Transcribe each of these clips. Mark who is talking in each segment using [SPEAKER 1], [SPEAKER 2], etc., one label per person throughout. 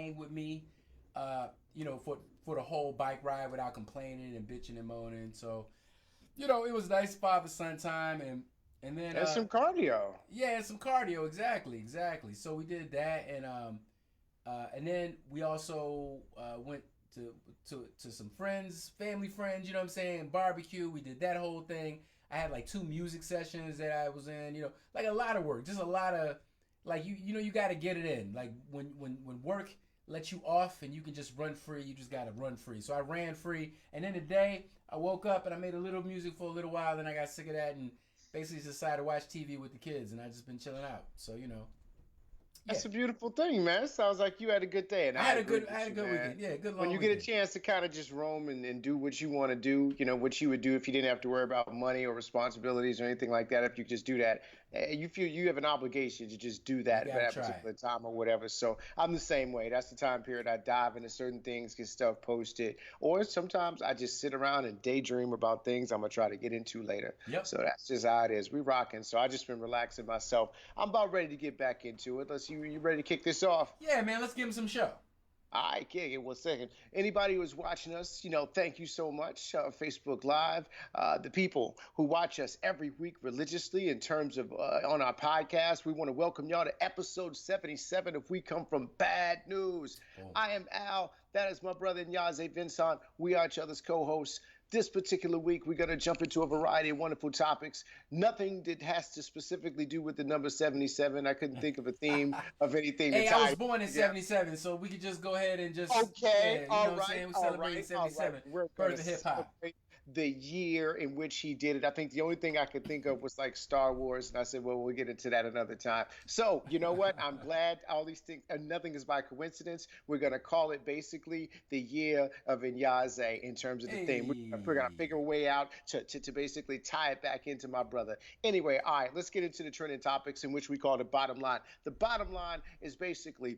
[SPEAKER 1] hang with me, for the whole bike ride without complaining and bitching and moaning. So, it was nice father son time, and then
[SPEAKER 2] That's some cardio.
[SPEAKER 1] yeah, and some cardio. Exactly. So we did that, and then we also went to some friends, family friends. You know what I'm saying? Barbecue. We did that whole thing. I had like two music sessions that I was in. Like a lot of work, just a lot of like you got to get it in. Like when work lets you off and you can just run free, you just got to run free. So I ran free, and then today I woke up and I made a little music for a little while. Then I got sick of that and basically decided to watch TV with the kids, and I just been chilling out. So yeah,
[SPEAKER 2] That's a beautiful thing, man. It sounds like you had a good day, and
[SPEAKER 1] I
[SPEAKER 2] I
[SPEAKER 1] had a
[SPEAKER 2] agree
[SPEAKER 1] good I
[SPEAKER 2] with
[SPEAKER 1] had a
[SPEAKER 2] you,
[SPEAKER 1] good
[SPEAKER 2] man.
[SPEAKER 1] weekend. Yeah, good
[SPEAKER 2] When
[SPEAKER 1] long
[SPEAKER 2] you get a
[SPEAKER 1] weekend.
[SPEAKER 2] chance to kind of just roam and do what you want to do, what you would do if you didn't have to worry about money or responsibilities or anything like that, if you could just do that, you feel you have an obligation to just do
[SPEAKER 1] You
[SPEAKER 2] that at
[SPEAKER 1] gotta
[SPEAKER 2] that
[SPEAKER 1] try.
[SPEAKER 2] particular time or whatever. So I'm the same way. That's the time period I dive into certain things, get stuff posted, or sometimes I just sit around and daydream about things I'm gonna try to get into later.
[SPEAKER 1] Yep.
[SPEAKER 2] So that's just how it is. We rocking. So I just been relaxing myself. I'm about ready to get back into it. Let's see, you ready to kick this off?
[SPEAKER 1] Yeah, man. Let's give him some show.
[SPEAKER 2] All right, kick it. 1 second. Anybody who's watching us, thank you so much. Facebook Live, the people who watch us every week religiously in terms of on our podcast, we want to welcome y'all to episode 77 of We Come From Bad News.
[SPEAKER 1] Boom.
[SPEAKER 2] I am Al. That is my brother Nyaze Vincent. We are each other's co-hosts. This particular week, we're going to jump into a variety of wonderful topics. Nothing that has to specifically do with the number 77. I couldn't think of a theme of anything to
[SPEAKER 1] Hey, I was
[SPEAKER 2] tie
[SPEAKER 1] born in
[SPEAKER 2] together.
[SPEAKER 1] '77, so we could just go ahead and just
[SPEAKER 2] Okay,
[SPEAKER 1] yeah, you know
[SPEAKER 2] all
[SPEAKER 1] what I'm
[SPEAKER 2] right,
[SPEAKER 1] saying? We
[SPEAKER 2] all
[SPEAKER 1] celebrating
[SPEAKER 2] right, all right.
[SPEAKER 1] '77,
[SPEAKER 2] We're gonna
[SPEAKER 1] birth of hip hop.
[SPEAKER 2] celebrate the year in which he did it. I think the only thing I could think of was like Star Wars, and I said, well, we'll get into that another time. So, you know what? I'm glad all these things, and nothing is by coincidence. We're gonna call it basically the year of Inyaze in terms of the theme. We're gonna
[SPEAKER 1] Hey.
[SPEAKER 2] figure a way out to basically tie it back into my brother. Anyway, all right, let's get into the trending topics in which we call the bottom line. The bottom line is basically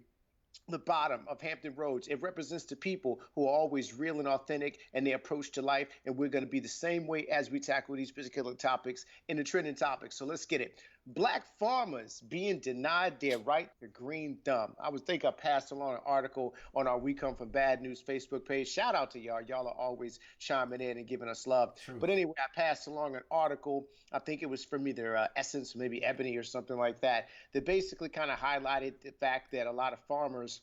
[SPEAKER 2] the bottom of Hampton Roads. It represents the people who are always real and authentic in their approach to life. And we're going to be the same way as we tackle these particular topics in the trending topics. So let's get it. Black farmers being denied their right to green thumb. I would think I passed along an article on our We Come From Bad News Facebook page. Shout out to y'all. Y'all are always chiming in and giving us love. But
[SPEAKER 1] Truth.
[SPEAKER 2] anyway, I passed along an article. I think it was from either Essence, maybe Ebony or something like that, that basically kind of highlighted the fact that a lot of farmers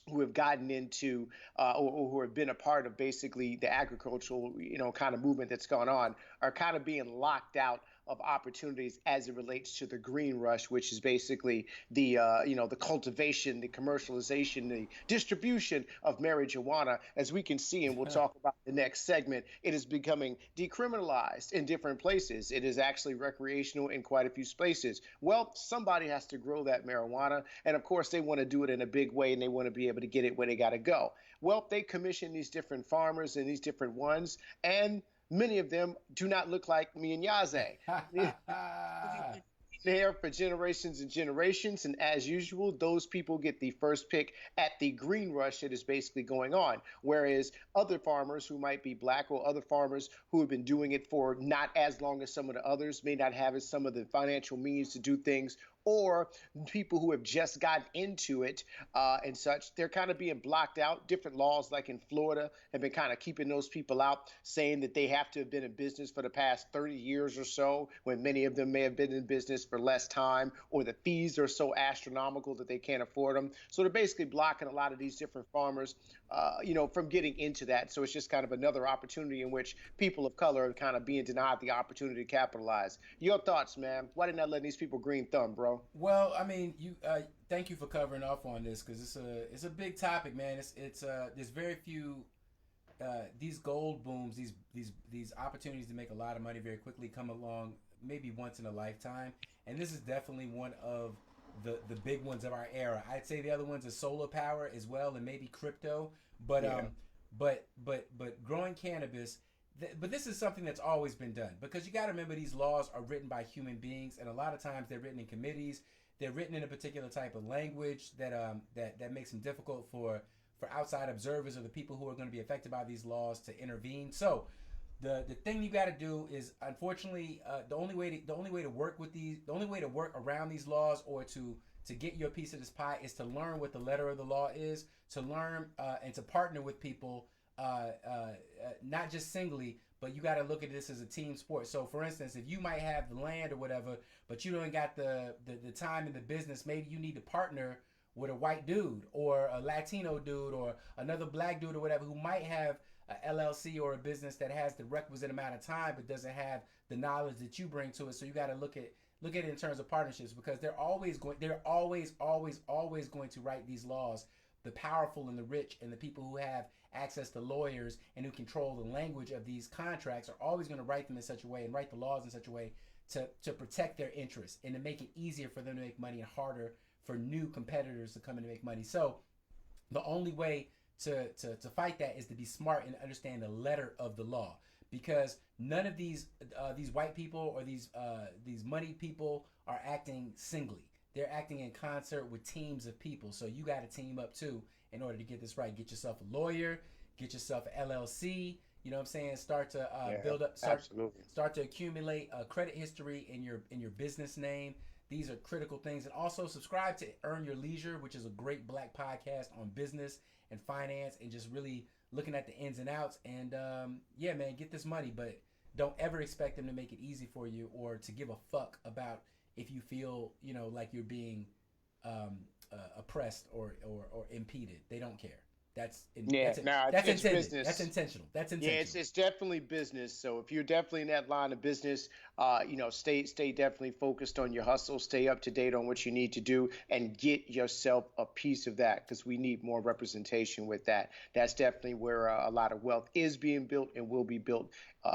[SPEAKER 2] who have gotten into or who have been a part of basically the agricultural, kind of movement that's gone on are kind of being locked out of opportunities as it relates to the green rush, which is basically the cultivation, the commercialization, the distribution of marijuana. As we can see, and we'll talk about the next segment, it is becoming decriminalized in different places. It is actually recreational in quite a few places. Well, somebody has to grow that marijuana, and of course, they want to do it in a big way, and they want to be able to get it where they got to go. Well, they commission these different farmers and these different ones, and many of them do not look like me and Yaze. There for generations and generations, and as usual, those people get the first pick at the green rush that is basically going on. Whereas other farmers who might be black or other farmers who have been doing it for not as long as some of the others may not have some of the financial means to do things, or people who have just gotten into it and such, they're kind of being blocked out. Different laws, like in Florida, have been kind of keeping those people out, saying that they have to have been in business for the past 30 years or so, when many of them may have been in business for less time, or the fees are so astronomical that they can't afford them. So they're basically blocking a lot of these different farmers, from getting into that. So it's just kind of another opportunity in which people of color are kind of being denied the opportunity to capitalize. Your thoughts, man? Why didn't I let these people green thumb, bro?
[SPEAKER 1] Well, I mean, you thank you for covering off on this because it's a big topic, man. It's there's very few these gold booms, these opportunities to make a lot of money very quickly come along maybe once in a lifetime, and this is definitely one of the big ones of our era. I'd say the other ones are solar power as well, and maybe crypto, but
[SPEAKER 2] Yeah.
[SPEAKER 1] but growing cannabis. But this is something that's always been done because you got to remember these laws are written by human beings, and a lot of times they're written in committees. They're written in a particular type of language that makes them difficult for outside observers or the people who are going to be affected by these laws to intervene. So the thing you got to do is, unfortunately, the only way to work around these laws or to get your piece of this pie is to learn what the letter of the law is, to learn and to partner with people, not just singly, but you got to look at this as a team sport. So, for instance, if you might have the land or whatever, but you don't got the time in the business, maybe you need to partner with a white dude or a Latino dude or another black dude or whatever who might have a LLC or a business that has the requisite amount of time but doesn't have the knowledge that you bring to it. So you got to look at it in terms of partnerships, because they're always going to write these laws. The powerful and the rich and the people who have access to lawyers and who control the language of these contracts are always going to write them in such a way and write the laws in such a way to protect their interests and to make it easier for them to make money and harder for new competitors to come in and make money. So the only way to fight that is to be smart and understand the letter of the law, because none of these white people or these moneyed people are acting singly. They're acting in concert with teams of people. So you got to team up too in order to get this right. Get yourself a lawyer, get yourself an LLC. You know what I'm saying? Start to build up. Start to accumulate credit history in your business name. These are critical things. And also subscribe to Earn Your Leisure, which is a great black podcast on business and finance and just really looking at the ins and outs. And yeah, man, get this money, but don't ever expect them to make it easy for you or to give a fuck about if you feel, you know, like you're being oppressed or impeded. They don't care. That's
[SPEAKER 2] business.
[SPEAKER 1] That's intentional.
[SPEAKER 2] Yeah, it's definitely business. So if you're definitely in that line of business, stay definitely focused on your hustle. Stay up to date on what you need to do, and get yourself a piece of that, because we need more representation with that. That's definitely where a lot of wealth is being built and will be built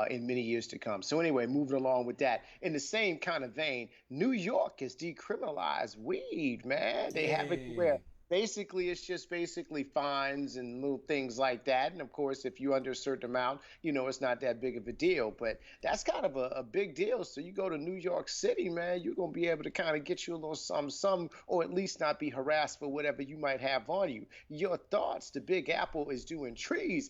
[SPEAKER 2] in many years to come. So anyway, moving along with that. In the same kind of vein, New York has decriminalized weed, man. They have it where basically it's just basically fines and little things like that. And of course, if you're under a certain amount, it's not that big of a deal. But that's kind of a big deal. So you go to New York City, man, you're going to be able to kind of get you a little some, or at least not be harassed for whatever you might have on you. Your thoughts? The Big Apple is doing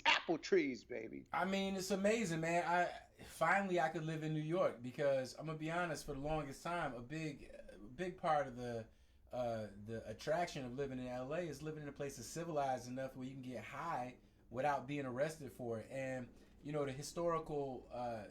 [SPEAKER 2] apple trees, baby.
[SPEAKER 1] I mean, it's amazing, man. Finally I could live in New York, because I'm gonna be honest, for the longest time, a big part of the attraction of living in LA is living in a place that's civilized enough where you can get high without being arrested for it. And the historical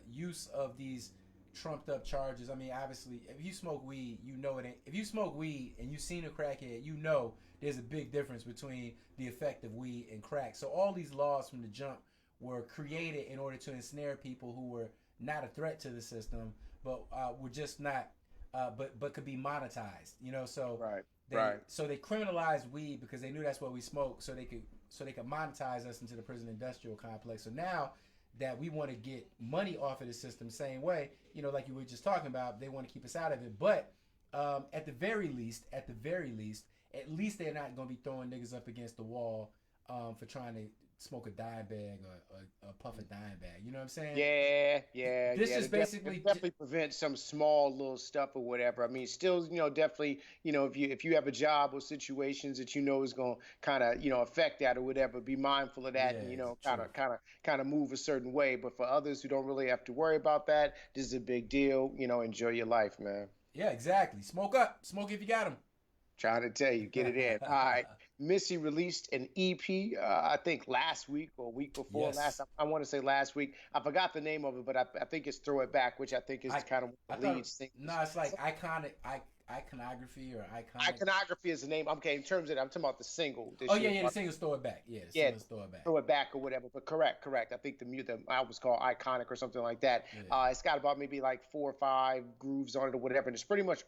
[SPEAKER 1] use of these trumped up charges. I mean, obviously, if you smoke weed, you know it ain't. If you smoke weed and you've seen a crackhead, you know there's a big difference between the effect of weed and crack. So all these laws from the jump were created in order to ensnare people who were not a threat to the system, but were just not. But could be monetized, So So they criminalized weed because they knew that's what we smoked, so they could monetize us into the prison industrial complex. So now that we want to get money off of the system, same way, like you were just talking about, they want to keep us out of it. But at the very least, at least they're not going to be throwing niggas up against the wall for trying to smoke a dime bag or a puff a dime bag. You know what I'm saying?
[SPEAKER 2] Yeah.
[SPEAKER 1] This just basically
[SPEAKER 2] definitely prevent some small little stuff or whatever. I mean, still, definitely, if you have a job or situations that is going to kind of, affect that or whatever, be mindful of that, and kind of move a certain way. But for others who don't really have to worry about that, this is a big deal. Enjoy your life, man.
[SPEAKER 1] Yeah, exactly. Smoke up. Smoke if you got them.
[SPEAKER 2] Trying to tell you, get it in. All right. Missy released an EP, I think last week or week before last. I want to say last week. I forgot the name of it, but I think it's Throw It Back, which I think is kind of the lead thing.
[SPEAKER 1] No, it's like iconography or iconic.
[SPEAKER 2] Iconography is the name. Okay, in terms of I'm talking about the single.
[SPEAKER 1] The single's Throw It Back. Single's Throw It Back.
[SPEAKER 2] Throw It Back or whatever. But correct. I think the album's called Iconic or something like that. Yeah. It's got about maybe like 4 or 5 grooves on it or whatever, and it's pretty much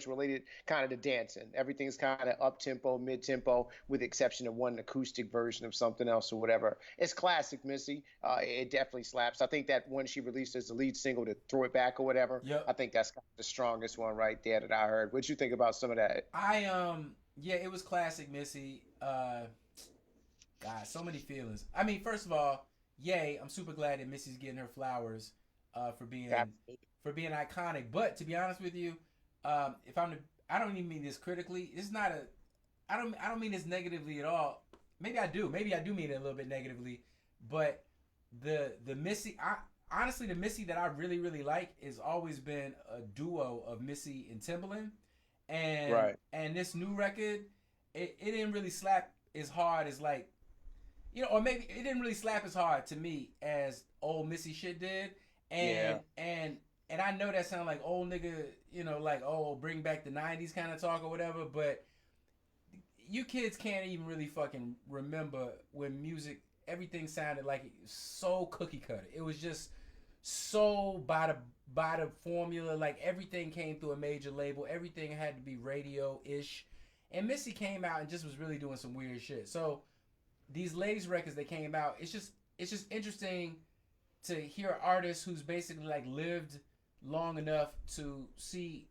[SPEAKER 2] related kind of to dancing. Everything's kind of up tempo, mid tempo, with the exception of one acoustic version of something else or whatever. It's classic, Missy. It definitely slaps. I think that one she released as the lead single to Throw It Back or whatever.
[SPEAKER 1] Yep.
[SPEAKER 2] I think that's the strongest one right there that I heard. What'd you think about some of that?
[SPEAKER 1] It was classic, Missy. God, so many feelings. I mean, first of all, yay! I'm super glad that Missy's getting her flowers for being iconic. But to be honest with you, I don't even mean this critically. It's not a. I don't mean this negatively at all. Maybe I do. Maybe I do mean it a little bit negatively. But the Missy, honestly, the Missy that I really, really like has always been a duo of Missy and Timbaland. and this new record, it didn't really slap as hard as like, or maybe it didn't really slap as hard to me as old Missy shit did. And I know that sounds like old nigga, like, oh, bring back the 90s kind of talk or whatever, but you kids can't even really fucking remember when everything sounded like it was so cookie cutter. It was just so by the formula, like everything came through a major label, everything had to be radio-ish. And Missy came out and just was really doing some weird shit. So these latest records that came out, it's just interesting to hear an artist who's basically like lived long enough to see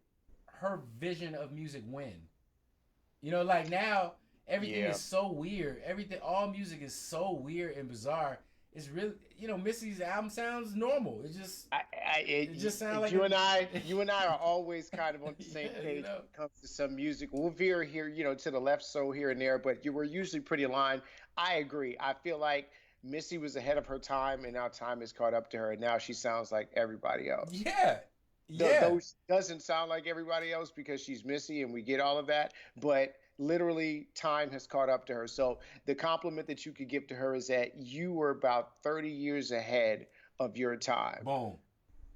[SPEAKER 1] her vision of music win. Like now everything is so weird. All music is so weird and bizarre. It's really, Missy's album sounds normal. It just sounds like
[SPEAKER 2] you and I are always kind of on the same page when it comes to some music. We'll veer here, to the left, so here and there, but you were usually pretty aligned. I agree. I feel like Missy was ahead of her time, and now time has caught up to her, and now she sounds like everybody else.
[SPEAKER 1] Yeah.
[SPEAKER 2] Though she doesn't sound like everybody else because she's Missy, and we get all of that, but literally time has caught up to her. So the compliment that you could give to her is that you were about 30 years ahead of your time.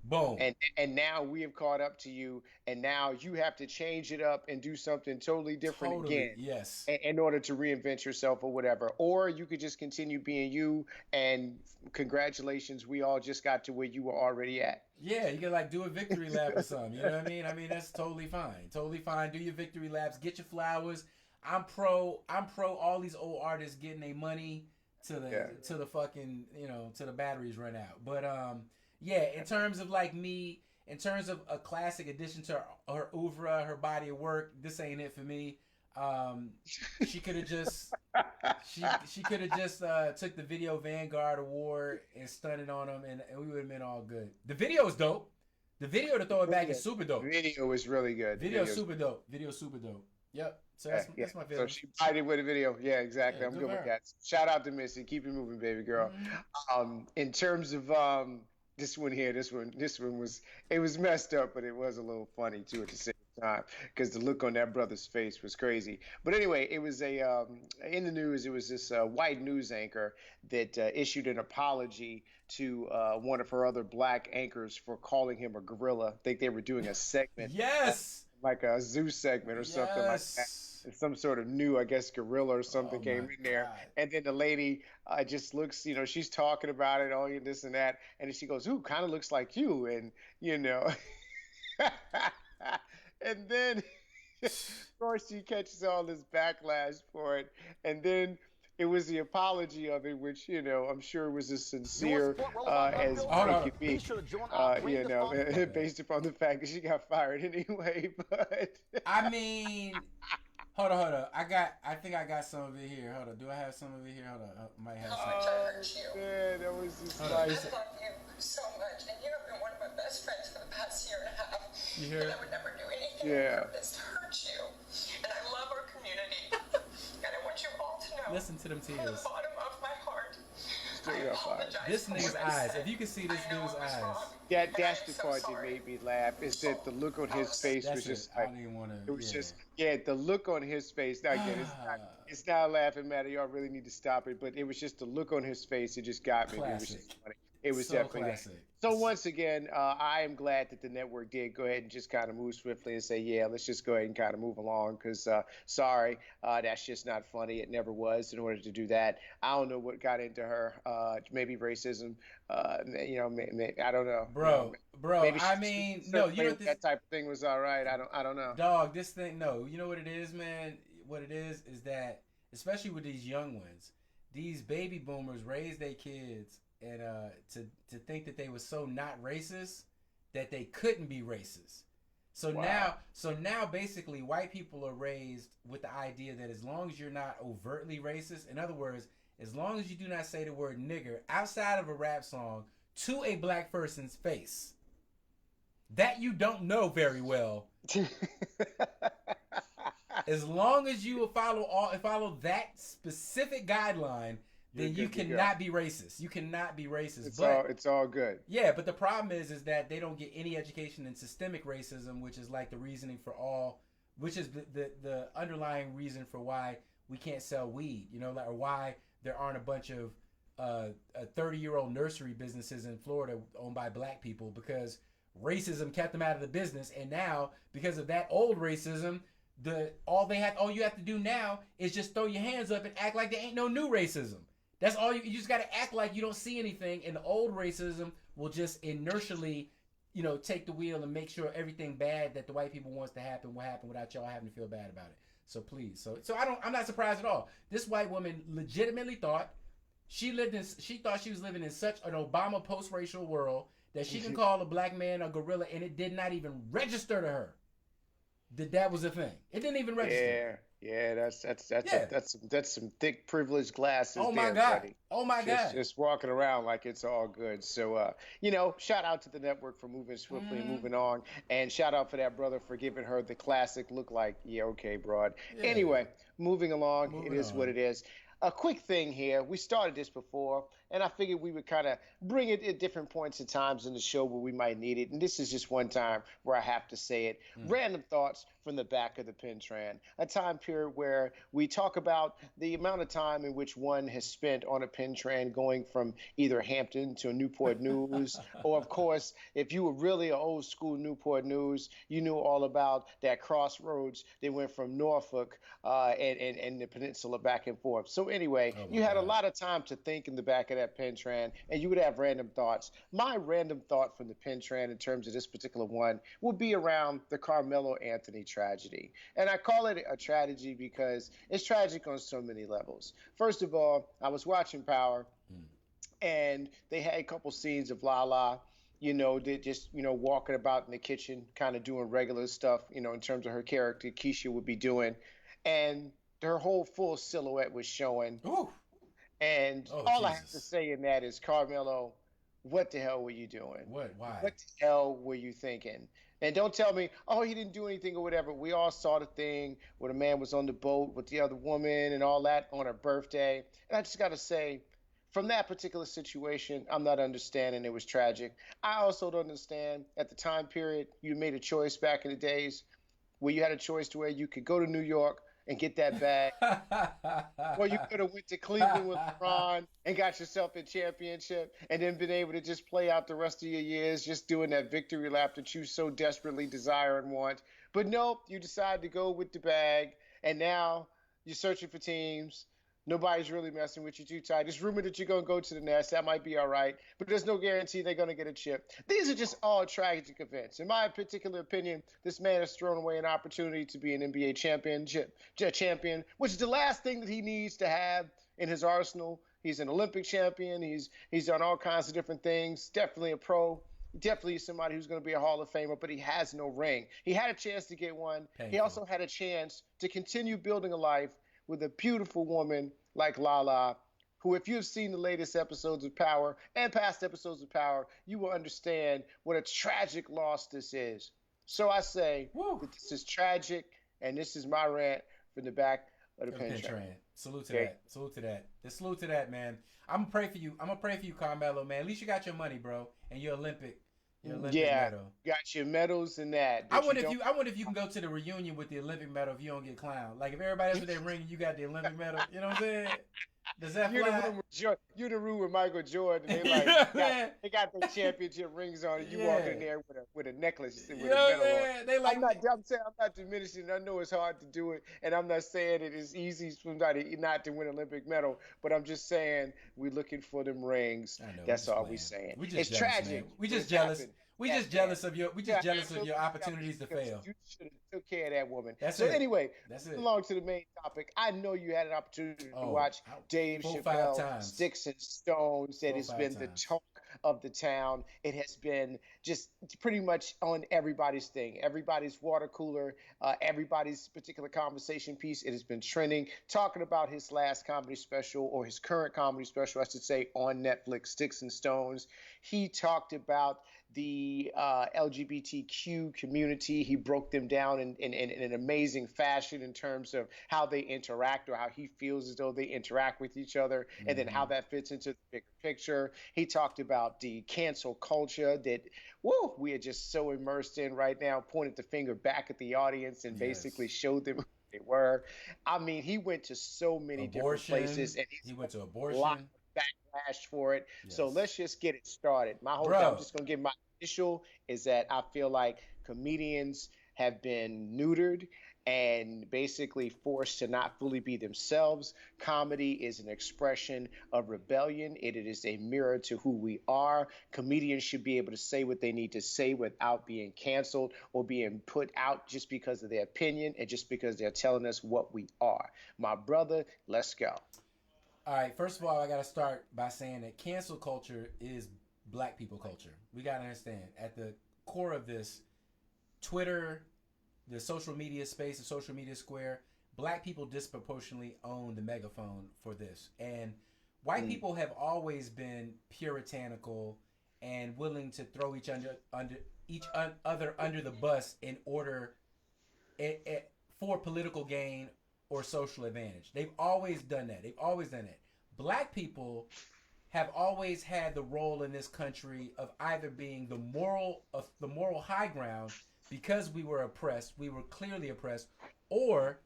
[SPEAKER 1] Boom.
[SPEAKER 2] And now we have caught up to you, and now you have to change it up and do something totally different again.
[SPEAKER 1] Yes.
[SPEAKER 2] In order to reinvent yourself or whatever. Or you could just continue being you, and congratulations, we all just got to where you were already at.
[SPEAKER 1] Yeah, you could like do a victory lap or something. You know what I mean? I mean, that's totally fine. Totally fine. Do your victory laps. Get your flowers. I'm pro all these old artists getting their money to the fucking, to the batteries run out. But yeah, in terms of like me, in terms of a classic addition to her oeuvre, her body of work, this ain't it for me. She could have just she could have just took the Video Vanguard Award and stunted on them, and we would have been all good. The video is dope. The video to throw it back is super dope.
[SPEAKER 2] The video is really good.
[SPEAKER 1] Video super dope. Yep. So that's my favorite.
[SPEAKER 2] So she bided with a video. Yeah, exactly. Yeah, I'm good with that. Shout out to Missy. Keep it moving, baby girl. Mm-hmm. In terms of this one was, it was messed up, but it was a little funny too at the same time because the look on that brother's face was crazy. But anyway, it was in the news. It was this white news anchor that issued an apology to one of her other black anchors for calling him a gorilla. I think they were doing a segment.
[SPEAKER 1] Yes.
[SPEAKER 2] Like a zoo segment or something like that. Some sort of new, I guess, gorilla or something came in there. God. And then the lady just looks, she's talking about it, all this and that. And then she goes, ooh, kind of looks like you. And, and then, of course, she catches all this backlash for it. And then it was the apology of it, which, I'm sure was as sincere as it could be, based upon the fact that she got fired anyway. But
[SPEAKER 1] I mean... Hold on. I think I got some of it here. Hold on. Do I have some of it here? Hold on. I might have some.
[SPEAKER 2] Yeah, that was just
[SPEAKER 3] nice. I love you so much, and you have been one of my best friends for the past year and a half.
[SPEAKER 1] You hear it?
[SPEAKER 3] I would never do anything on purpose to hurt you. And I love our community. And I want you all to know.
[SPEAKER 1] Listen to them tears.
[SPEAKER 3] From the bottom of my heart. I apologize.
[SPEAKER 1] This nigga's eyes. If you can see this dude's eyes.
[SPEAKER 2] That's the part that made me laugh. Is that the look on his face was just like,
[SPEAKER 1] I don't even want to.
[SPEAKER 2] It was just the look on his face. Now again, it's not a laughing matter. Y'all really need to stop it. But it was just the look on his face. It just got me.
[SPEAKER 1] Classic.
[SPEAKER 2] It was just funny. It was
[SPEAKER 1] so
[SPEAKER 2] definitely
[SPEAKER 1] classic.
[SPEAKER 2] So once again, I am glad that the network did go ahead and just kind of move swiftly and say, yeah, let's just go ahead and kind of move along because, sorry, that's just not funny. It never was in order to do that. I don't know what got into her. Maybe racism. I don't know.
[SPEAKER 1] Bro, I mean, no,
[SPEAKER 2] that type of thing was all right. I don't know.
[SPEAKER 1] Dog, this thing, no. You know what it is, man? What it is that, especially with these young ones, these baby boomers raise their kids and to think that they were so not racist that they couldn't be racist. So now basically white people are raised with the idea that as long as you're not overtly racist, in other words, as long as you do not say the word nigger outside of a rap song to a black person's face that you don't know very well, as long as you follow that specific guideline, then you cannot be racist. You cannot be racist.
[SPEAKER 2] It's all good.
[SPEAKER 1] Yeah, but the problem is that they don't get any education in systemic racism, which is like the reasoning for all which is the underlying reason for why we can't sell weed, you know, like, or why there aren't a bunch of 30-year-old nursery businesses in Florida owned by black people, because racism kept them out of the business. And now, because of that old racism, all you have to do now is just throw your hands up and act like there ain't no new racism. That's all you just got to act like you don't see anything, and the old racism will just inertially, you know, take the wheel and make sure everything bad that the white people wants to happen will happen without y'all having to feel bad about it. So please, I'm not surprised at all. This white woman legitimately thought she thought she was living in such an Obama post-racial world that she can call a black man a gorilla, and it did not even register to her that was a thing. It didn't even register.
[SPEAKER 2] Yeah, that's some thick privileged glasses.
[SPEAKER 1] Oh my
[SPEAKER 2] there,
[SPEAKER 1] God!
[SPEAKER 2] buddy.
[SPEAKER 1] Oh my God!
[SPEAKER 2] Just walking around like it's all good. So, you know, shout out to the network for moving swiftly and moving on, and shout out for that brother for giving her the classic look. Like, yeah, okay, broad. Yeah. Anyway, moving along. It is what it is. A quick thing here. We started this before, and I figured we would kind of bring it at different points and times in the show where we might need it. And this is just one time where I have to say it. Random thoughts from the back of the Pintran, a time period where we talk about the amount of time in which one has spent on a Pintran going from either Hampton to a Newport News, or, of course, if you were really an old school Newport News, you knew all about that crossroads. They went from Norfolk and the peninsula back and forth. So anyway, you had a lot of time to think in the back of that Pintran, and you would have random thoughts. My random thought from the Pintran in terms of this particular one would be around the Carmelo Anthony tragedy. And I call it a tragedy because it's tragic on so many levels. First of all, I was watching Power, and they had a couple scenes of Lala, you know, they just, you know, walking about in the kitchen, kind of doing regular stuff, you know, in terms of her character, Keisha would be doing. And her whole full silhouette was showing.
[SPEAKER 1] Ooh.
[SPEAKER 2] And all I have to say in that is, Carmelo, what the hell were you doing?
[SPEAKER 1] What? Why?
[SPEAKER 2] What the hell were you thinking? And don't tell me, oh, he didn't do anything or whatever. We all saw the thing where the man was on the boat with the other woman and all that on her birthday. And I just got to say, from that particular situation, I'm not understanding. It was tragic. I also don't understand, at the time period, you made a choice back in the days where you had a choice to where you could go to New York and get that bag. Or you could have went to Cleveland with LeBron and got yourself a championship, and then been able to just play out the rest of your years just doing that victory lap that you so desperately desire and want. But nope, you decide to go with the bag, and now you're searching for teams. Nobody's really messing with you too tight. It's rumored that you're going to go to the Nets. That might be all right, but there's no guarantee they're going to get a chip. These are just all tragic events. In my particular opinion, this man has thrown away an opportunity to be an NBA champion, which is the last thing that he needs to have in his arsenal. He's an Olympic champion. He's done all kinds of different things. Definitely a pro. Definitely somebody who's going to be a Hall of Famer, but he has no ring. He had a chance to get one. Painful. He also had a chance to continue building a life with a beautiful woman like Lala, who, if you've seen the latest episodes of Power and past episodes of Power, you will understand what a tragic loss this is. So I say that this is tragic, and this is my rant from the back of the Pintran.
[SPEAKER 1] Salute to that. Salute to that. Salute to that, man. I'm gonna pray for you. I'm gonna pray for you, Carmelo, man. At least you got your money, bro, and your Olympic medal.
[SPEAKER 2] Got your medals and that.
[SPEAKER 1] I wonder if you can go to the reunion with the Olympic medal if you don't get clowned. Like, if everybody else with their ring and you got the Olympic medal, you know what I'm saying? Does that fly?
[SPEAKER 2] You're in the room with Michael Jordan. They they got their championship rings on, and you walk in there with a necklace with a medal on.
[SPEAKER 1] They like.
[SPEAKER 2] I'm not diminishing. I know it's hard to do it, and I'm not saying it is easy for somebody not to win an Olympic medal. But I'm just saying we're looking for them rings. That's all we're saying. It's tragic.
[SPEAKER 1] Man. We just jealous. We just jealous of your opportunities to fail.
[SPEAKER 2] You should have took care of that woman.
[SPEAKER 1] Anyway,
[SPEAKER 2] along to the main topic. I know you had an opportunity to watch Dave Chappelle, Sticks and Stones. It has been the talk of the town. It has been just pretty much on everybody's thing, everybody's water cooler, everybody's particular conversation piece. It has been trending, talking about his last comedy special, or his current comedy special, I should say, on Netflix, Sticks and Stones. He talked about the LGBTQ community. He broke them down in an amazing fashion in terms of how they interact or how he feels as though they interact with each other, and then how that fits into the bigger picture. He talked about the cancel culture that, woo, we are just so immersed in right now, pointed the finger back at the audience and basically showed them who they were. I mean, he went to so many different places, and
[SPEAKER 1] he went to
[SPEAKER 2] a lot
[SPEAKER 1] abortion.
[SPEAKER 2] of backlash for it.
[SPEAKER 1] Yes.
[SPEAKER 2] So let's just get it started. My whole
[SPEAKER 1] Bro.
[SPEAKER 2] I'm just gonna give my initial is that I feel like comedians have been neutered and basically forced to not fully be themselves. Comedy is an expression of rebellion. It is a mirror to who we are. Comedians should be able to say what they need to say without being canceled or being put out just because of their opinion and just because they're telling us what we are. My brother, let's go.
[SPEAKER 1] All right, first of all, I got to start by saying that cancel culture is black people culture. We got to understand, at the core of this, Twitter, the social media space, the social media square, black people disproportionately own the megaphone for this. And white people have always been puritanical and willing to throw each other under the bus in order for political gain or social advantage. They've always done that. Black people have always had the role in this country of either being the moral high ground because we were oppressed, we were clearly oppressed, or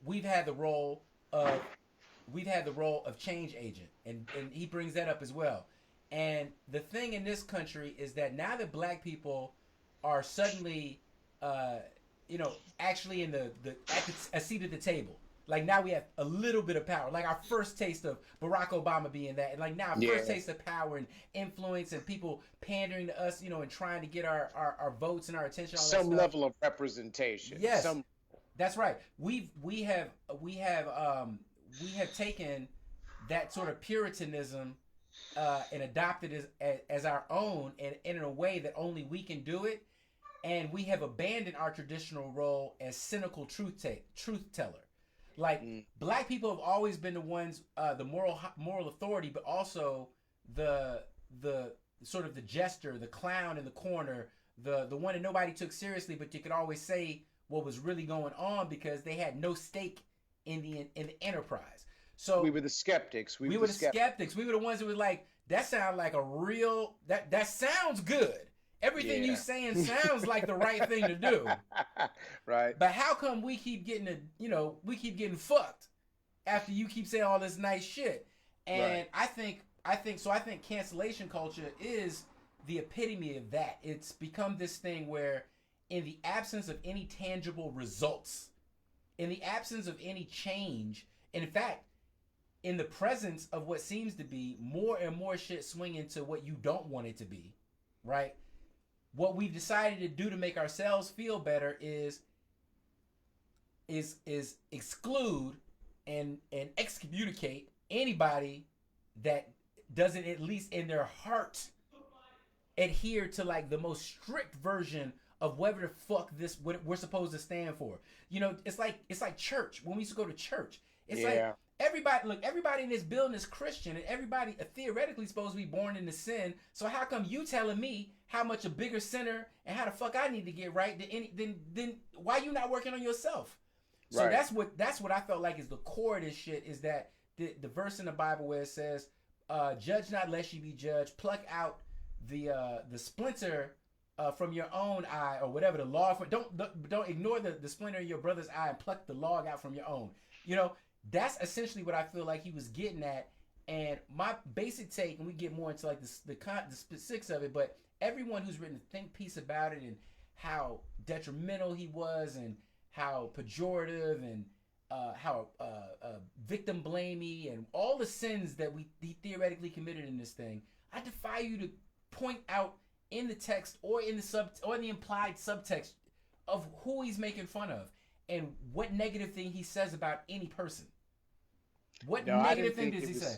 [SPEAKER 1] we've had the role of change agent, and he brings that up as well. And the thing in this country is that now that black people are suddenly actually in a seat at the table. Like now we have a little bit of power. Like our first taste of Barack Obama being that, and like now our first taste of power and influence and people pandering to us, and trying to get our votes and our attention. All
[SPEAKER 2] Some level of representation.
[SPEAKER 1] Yes, that's right. We have taken that sort of puritanism and adopted it as our own, and in a way that only we can do it. And we have abandoned our traditional role as cynical truth teller. Like black people have always been the ones, the moral authority, but also the sort of the jester, the clown in the corner, the one that nobody took seriously, but you could always say what was really going on because they had no stake in the enterprise. So
[SPEAKER 2] we were the skeptics.
[SPEAKER 1] We were the skeptics. We were the ones that were like, that sounds like a real that sounds good. Everything you saying sounds like the right thing to do.
[SPEAKER 2] Right.
[SPEAKER 1] But how come we keep getting we keep getting fucked after you keep saying all this nice shit? And I think cancellation culture is the epitome of that. It's become this thing where in the absence of any tangible results, in the absence of any change, in fact, in the presence of what seems to be more and more shit swinging to what you don't want it to be, right? What we've decided to do to make ourselves feel better is exclude and excommunicate anybody that doesn't, at least in their heart, adhere to like the most strict version of whatever the fuck what we're supposed to stand for. It's like church. When we used to go to church, it's like everybody in this building is Christian, and everybody theoretically supposed to be born into sin. So how come you telling me how much a bigger sinner and how the fuck I need to get right then why you not working on yourself? So that's what I felt like is the core of this shit, is that the verse in the Bible where it says, judge not lest you be judged, pluck out the splinter from your own eye, or whatever the log. Don't ignore the splinter in your brother's eye and pluck the log out from your own. That's essentially what I feel like he was getting at. And my basic take, and we get more into like the specifics of it, but everyone who's written a think piece about it and how detrimental he was and how pejorative and how victim blamey and all the sins that he theoretically committed in this thing, I defy you to point out in the text or in the implied subtext of who he's making fun of and what negative thing he says about any person. What negative thing does he say?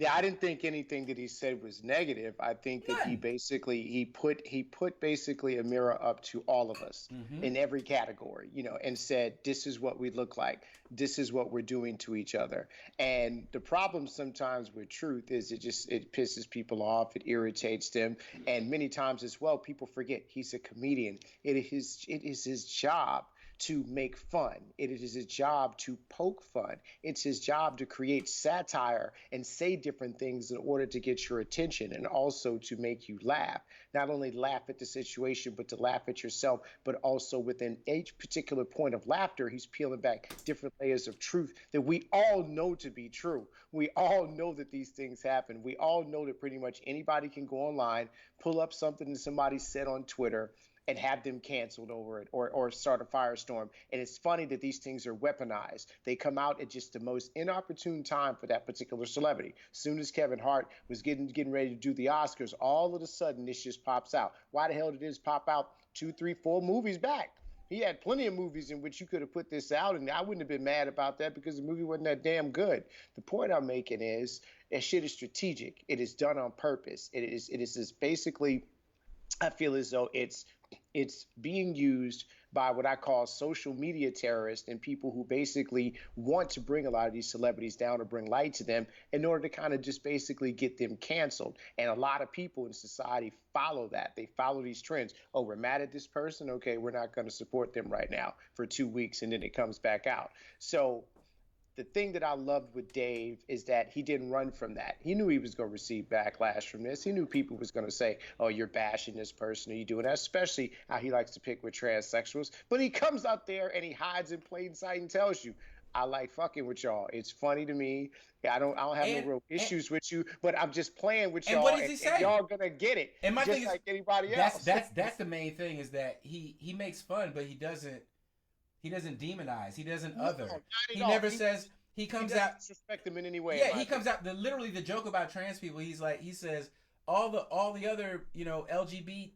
[SPEAKER 2] Yeah, I didn't think anything that he said was negative. I think that he
[SPEAKER 1] None.
[SPEAKER 2] basically he put basically a mirror up to all of us
[SPEAKER 1] Mm-hmm.
[SPEAKER 2] in every category, and said, "This is what we look like. This is what we're doing to each other." And the problem sometimes with truth is it pisses people off, it irritates them, and many times as well, people forget he's a comedian. It is his job to make fun. It is his job to poke fun. It's his job to create satire and say different things in order to get your attention and also to make you laugh. Not only laugh at the situation, but to laugh at yourself, but also within each particular point of laughter, he's peeling back different layers of truth that we all know to be true. We all know that these things happen. We all know that pretty much anybody can go online, pull up something that somebody said on Twitter, and have them canceled over it, or start a firestorm. And it's funny that these things are weaponized. They come out at just the most inopportune time for that particular celebrity. As soon as Kevin Hart was getting ready to do the Oscars, all of a sudden this just pops out. Why the hell did this pop out 2, 3, 4 movies back? He had plenty of movies in which you could have put this out, and I wouldn't have been mad about that because the movie wasn't that damn good. The point I'm making is that shit is strategic. It is done on purpose. It is basically, I feel as though it's being used by what I call social media terrorists and people who basically want to bring a lot of these celebrities down or bring light to them in order to kind of just basically get them canceled. And a lot of people in society follow that. They follow these trends. Oh, we're mad at this person. Okay, we're not going to support them right now for 2 weeks, and then it comes back out. So the thing that I loved with Dave is that he didn't run from that. He knew he was going to receive backlash from this. He knew people was going to say, oh, you're bashing this person, or you doing that, especially how he likes to pick with transsexuals. But he comes out there and he hides in plain sight and tells you, I like fucking with y'all. It's funny to me. I don't have no real issues with you, but I'm just playing with y'all.
[SPEAKER 1] And what does he say?
[SPEAKER 2] And y'all gonna get it.
[SPEAKER 1] And my
[SPEAKER 2] just
[SPEAKER 1] thing
[SPEAKER 2] like
[SPEAKER 1] is,
[SPEAKER 2] anybody else.
[SPEAKER 1] That's the main thing, is that he makes fun, but he doesn't demonize. He doesn't other. He never says. He comes out
[SPEAKER 2] disrespect them in any way.
[SPEAKER 1] Yeah, he comes out. Literally, the joke about trans people. He says all the other LGBs,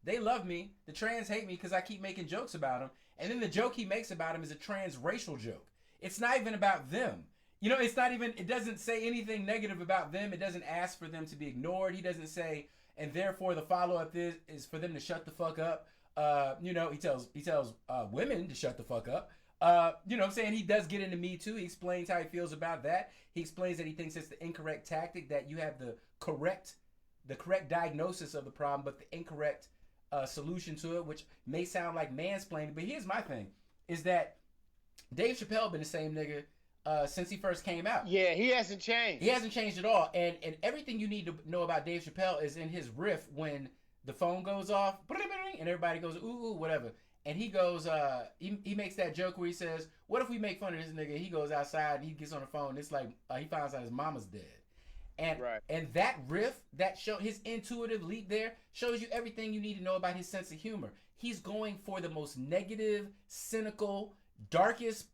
[SPEAKER 1] they love me. The trans hate me because I keep making jokes about them. And then the joke he makes about them is a trans racial joke. It's not even about them. It's not even. It doesn't say anything negative about them. It doesn't ask for them to be ignored. He doesn't say, and therefore the follow up is for them to shut the fuck up. He tells women to shut the fuck up. What I'm saying? He does get into Me Too. He explains how he feels about that. He explains that he thinks it's the incorrect tactic, that you have the correct diagnosis of the problem, but the incorrect solution to it, which may sound like mansplaining. But here's my thing, is that Dave Chappelle been the same nigga since he first came out.
[SPEAKER 2] Yeah, he hasn't changed.
[SPEAKER 1] He hasn't changed at all. And everything you need to know about Dave Chappelle is in his riff when the phone goes off, and everybody goes, ooh, whatever. And he goes, he makes that joke where he says, what if we make fun of this nigga? He goes outside and he gets on the phone. It's like he finds out his mama's dead. And that riff, his intuitive leap there shows you everything you need to know about his sense of humor. He's going for the most negative, cynical, darkest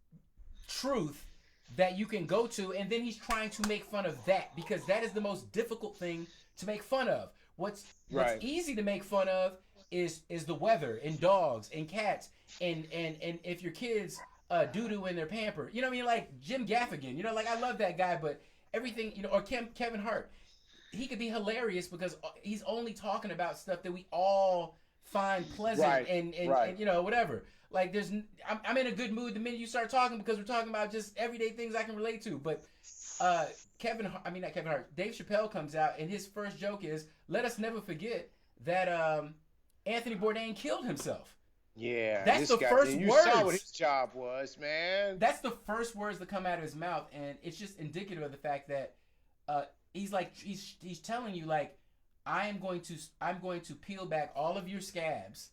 [SPEAKER 1] truth that you can go to. And then he's trying to make fun of that, because that is the most difficult thing to make fun of. What's easy to make fun of is the weather and dogs and cats and if your kids doo-doo in their pamper. You know what I mean? Like Jim Gaffigan. I love that guy, but everything, or Kevin Hart, he could be hilarious because he's only talking about stuff that we all find pleasant and whatever. Like I'm in a good mood the minute you start talking, because we're talking about just everyday things I can relate to. But Dave Chappelle comes out and his first joke is, let us never forget that Anthony Bourdain killed himself.
[SPEAKER 2] Yeah,
[SPEAKER 1] that's the first words.
[SPEAKER 2] You saw what his job was, man.
[SPEAKER 1] That's the first words that come out of his mouth, and it's just indicative of the fact that he's telling you, like, I'm going to peel back all of your scabs,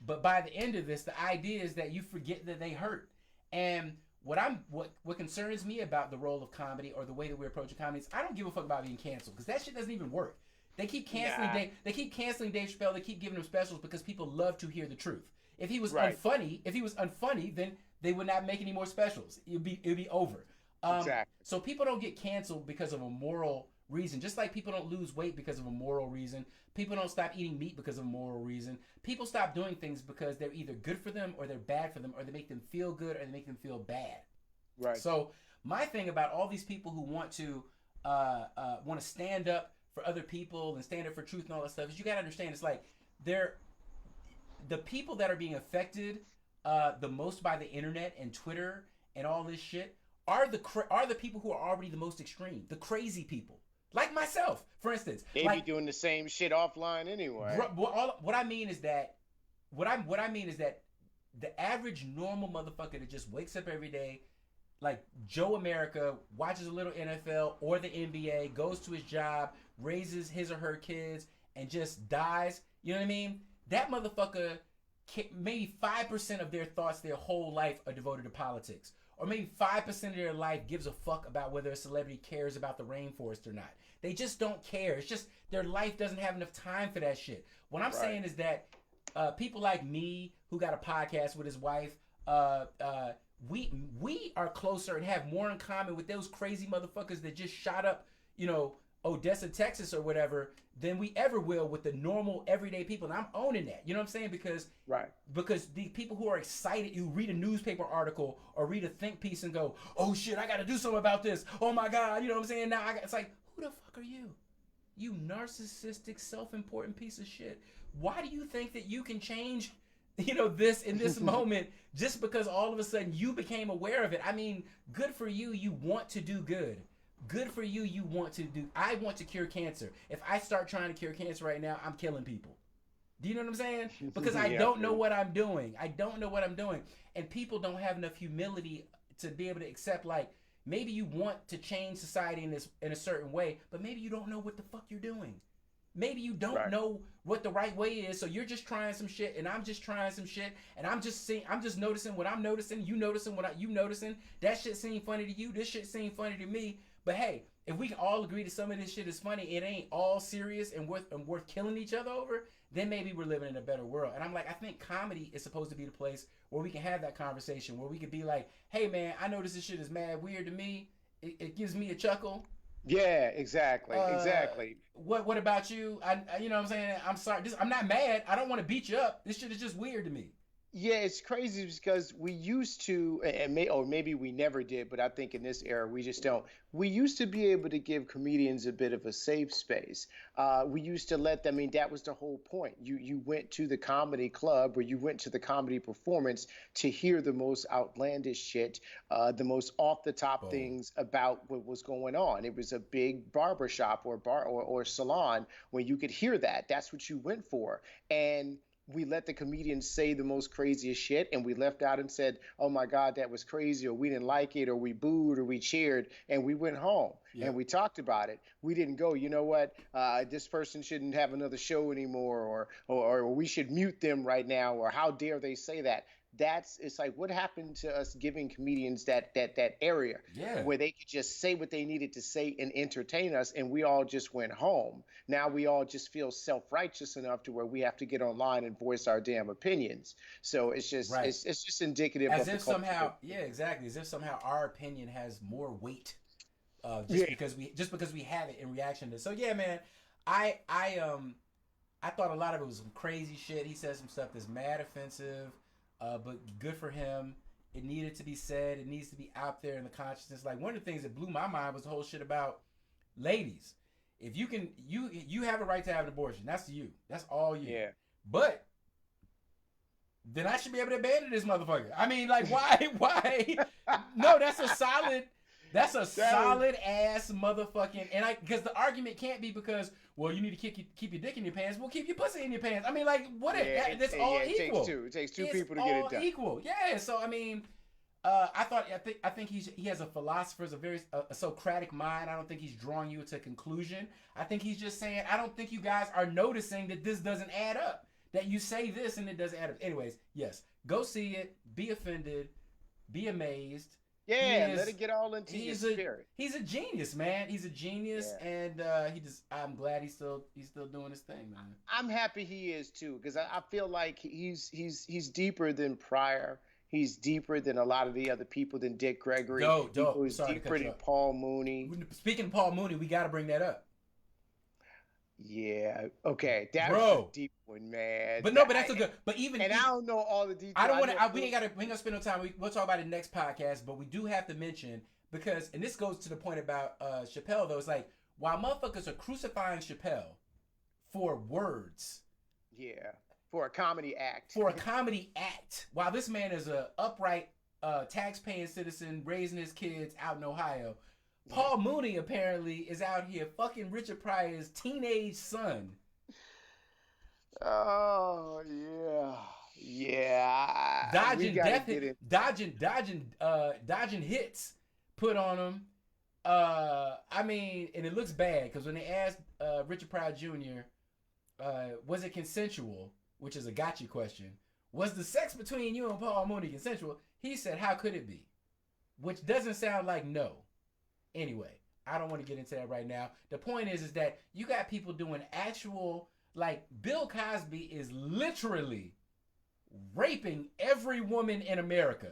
[SPEAKER 1] but by the end of this, the idea is that you forget that they hurt. And what concerns me about the role of comedy, or the way that we're approaching comedy, is I don't give a fuck about being canceled, because that shit doesn't even work. They keep canceling Dave. They keep canceling Dave Chappelle. They keep giving him specials because people love to hear the truth. If he was unfunny, then they would not make any more specials. It'd be over.
[SPEAKER 2] Exactly.
[SPEAKER 1] So people don't get canceled because of a moral reason. Just like people don't lose weight because of a moral reason. People don't stop eating meat because of a moral reason. People stop doing things because they're either good for them or they're bad for them, or they make them feel good or they make them feel bad.
[SPEAKER 2] Right.
[SPEAKER 1] So my thing about all these people who want to want to stand up for other people and stand up for truth and all that stuff, is you gotta understand, it's like the people that are being affected the most by the internet and Twitter and all this shit are the people who are already the most extreme, the crazy people, like myself, for instance.
[SPEAKER 2] They
[SPEAKER 1] like,
[SPEAKER 2] be doing the same shit offline anyway.
[SPEAKER 1] What I mean is that the average normal motherfucker that just wakes up every day, like Joe America, watches a little NFL or the NBA, goes to his job, raises his or her kids, and just dies. You know what I mean? That motherfucker, maybe 5% of their thoughts their whole life are devoted to politics. Or maybe 5% of their life gives a fuck about whether a celebrity cares about the rainforest or not. They just don't care. It's just their life doesn't have enough time for that shit. What I'm saying is that people like me, who got a podcast with his wife, we are closer and have more in common with those crazy motherfuckers that just shot up, Odessa, Texas or whatever, than we ever will with the normal everyday people. And I'm owning that. You know what I'm saying? Because the people who are excited, you read a newspaper article or read a think piece and go, oh shit, I got to do something about this. Oh my God. You know what I'm saying? Now it's like, who the fuck are you? You narcissistic, self-important piece of shit. Why do you think that you can change, this in this moment just because all of a sudden you became aware of it? I mean, good for you. You want to do good. Good for you. You want to do. I want to cure cancer. If I start trying to cure cancer right now, I'm killing people. Do you know what I'm saying? Because I don't know what I'm doing. I don't know what I'm doing. And people don't have enough humility to be able to accept, like, maybe you want to change society in a certain way, but maybe you don't know what the fuck you're doing. Maybe you don't know what the right way is, so you're just trying some shit, and I'm just trying some shit, and I'm just noticing what I'm noticing, you noticing what you noticing. That shit seem funny to you, this shit seem funny to me. But hey, if we can all agree that some of this shit is funny, it ain't all serious and worth killing each other over, then maybe we're living in a better world. And I'm like, I think comedy is supposed to be the place where we can have that conversation, where we can be like, hey man, I notice this shit is mad weird to me. It gives me a chuckle.
[SPEAKER 2] Yeah, exactly.
[SPEAKER 1] What about you? You know what I'm saying? I'm sorry. I'm not mad. I don't want to beat you up. This shit is just weird to me.
[SPEAKER 2] Yeah, it's crazy because we used to, or maybe we never did, but I think in this era we just don't. We used to be able to give comedians a bit of a safe space. We used to let them. I mean, that was the whole point. You went to the comedy club or you went to the comedy performance to hear the most outlandish shit, the most off the top things about what was going on. It was a big barbershop or bar or salon where you could hear that. That's what you went for, and we let the comedians say the most craziest shit, and we left out and said, oh my God, that was crazy, or we didn't like it, or we booed, or we cheered, and we went home. Yep. And we talked about it. We didn't go, you know what, this person shouldn't have another show anymore, or we should mute them right now, or how dare they say that. It's like, what happened to us giving comedians that area where they could just say what they needed to say and entertain us, and we all just went home. Now we all just feel self-righteous enough to where we have to get online and voice our damn opinions. So it's just it's just indicative
[SPEAKER 1] as
[SPEAKER 2] of
[SPEAKER 1] if
[SPEAKER 2] the
[SPEAKER 1] somehow exactly, as if somehow our opinion has more weight because we have it in reaction to. So yeah, man, I thought a lot of it was some crazy shit. He said some stuff that's mad offensive. But good for him. It needed to be said. It needs to be out there in the consciousness. Like, one of the things that blew my mind was the whole shit about ladies. If you can, you have a right to have an abortion. That's you. That's all you. Yeah. But then I should be able to abandon this motherfucker. I mean, like, why? No, that's a solid ass motherfucking. And because the argument can't be because, well, you need to keep your dick in your pants. Well, keep your pussy in your pants. I mean, like, what? That's all equal.
[SPEAKER 2] It takes two people to get it done.
[SPEAKER 1] Equal. Yeah. So I mean, I think he has a philosopher's a Socratic mind. I don't think he's drawing you to a conclusion. I think he's just saying, I don't think you guys are noticing that this doesn't add up. That you say this and it doesn't add up. Anyways, yes, go see it. Be offended. Be amazed.
[SPEAKER 2] Yeah, let it get all into your spirit.
[SPEAKER 1] He's a genius, man. He's a genius, and I'm glad he's still doing his thing, man.
[SPEAKER 2] I'm happy he is too, because I feel like he's deeper than Pryor. He's deeper than a lot of the other people, than Dick Gregory. He's deeper than Paul Mooney.
[SPEAKER 1] Speaking of Paul Mooney, we got to bring that up.
[SPEAKER 2] Yeah. Okay. That was a deep one, man.
[SPEAKER 1] But that's a good. But even
[SPEAKER 2] I don't know all the details.
[SPEAKER 1] I don't want to. We ain't gonna spend no time. We'll talk about it next podcast. But we do have to mention, because, and this goes to the point about Chappelle though, it's like, while motherfuckers are crucifying Chappelle for words.
[SPEAKER 2] Yeah. For a comedy act.
[SPEAKER 1] For a comedy act. While this man is a upright tax-paying citizen raising his kids out in Ohio, Paul Mooney apparently is out here fucking Richard Pryor's teenage son.
[SPEAKER 2] Oh yeah, yeah.
[SPEAKER 1] Dodging hits put on him. I mean, and it looks bad because when they asked Richard Pryor Jr., was it consensual, which is a gotcha question. Was the sex between you and Paul Mooney consensual? He said, "How could it be?" Which doesn't sound like no. Anyway, I don't want to get into that right now. The point is that you got people doing actual, like, Bill Cosby is literally raping every woman in America.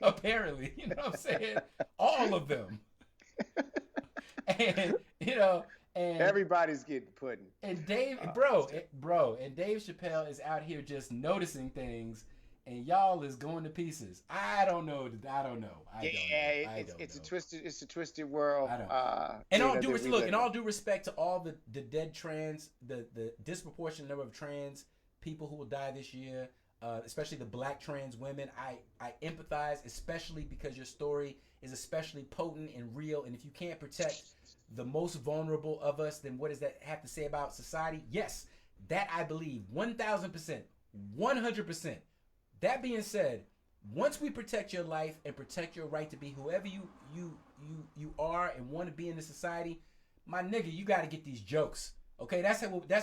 [SPEAKER 1] Apparently, you know what I'm saying? All of them. And, you know, and
[SPEAKER 2] everybody's getting pudding.
[SPEAKER 1] And Dave, and Dave Chappelle is out here just noticing things, and y'all is going to pieces. I don't know.
[SPEAKER 2] It's a twisted world.
[SPEAKER 1] In all due respect to all the dead trans, the disproportionate number of trans people who will die this year, especially the black trans women, I empathize, especially because your story is especially potent and real. And if you can't protect the most vulnerable of us, then what does that have to say about society? Yes, that I believe 1,000%, 100%. That being said, once we protect your life and protect your right to be whoever you are and want to be in the society, my nigga, you got to get these jokes. Okay, that's